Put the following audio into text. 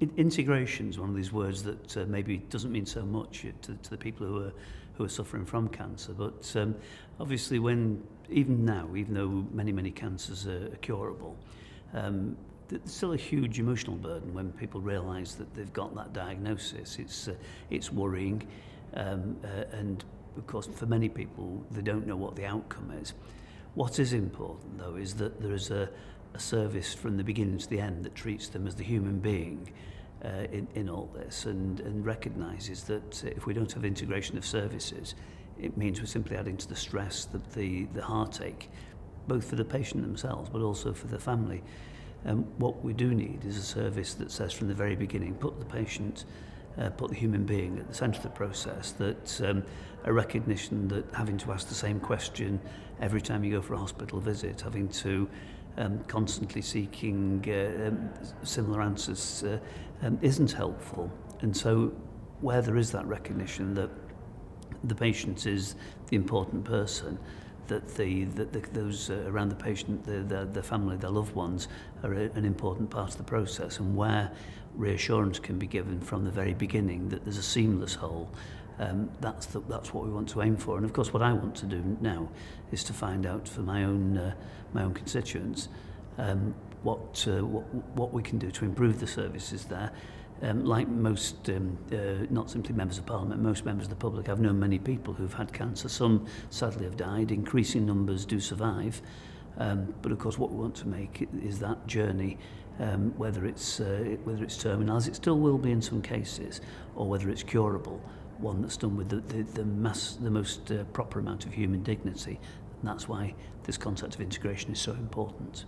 Integration is one of these words that maybe doesn't mean so much to the people who are suffering from cancer, but obviously even now, even though many cancers are curable, there's still a huge emotional burden when people realise that they've got that diagnosis. It's worrying, and of course for many people they don't know what the outcome is. What is important though is that there is a service from the beginning to the end that treats them as the human being in all this, and recognises that if we don't have integration of services, it means we're simply adding to the stress, the heartache, both for the patient themselves but also for the family. What we do need is a service that says from the very beginning, put the patient, put the human being at the centre of the process, that a recognition that having to ask the same question every time you go for a hospital visit, having to constantly seeking similar answers isn't helpful. And so where there is that recognition that the patient is the important person, that those around the patient, the family, their loved ones are an important part of the process, and where reassurance can be given from the very beginning that there's a seamless whole, that's what we want to aim for. And of course what I want to do now is to find out for my own constituents what we can do to improve the services there. Like most, not simply members of Parliament, most members of the public, I've known many people who've had cancer. Some sadly have died, increasing numbers do survive, but of course what we want to make is that journey, whether it's terminal, as it still will be in some cases, or whether it's curable, one that's done with the most proper amount of human dignity. And that's why this concept of integration is so important.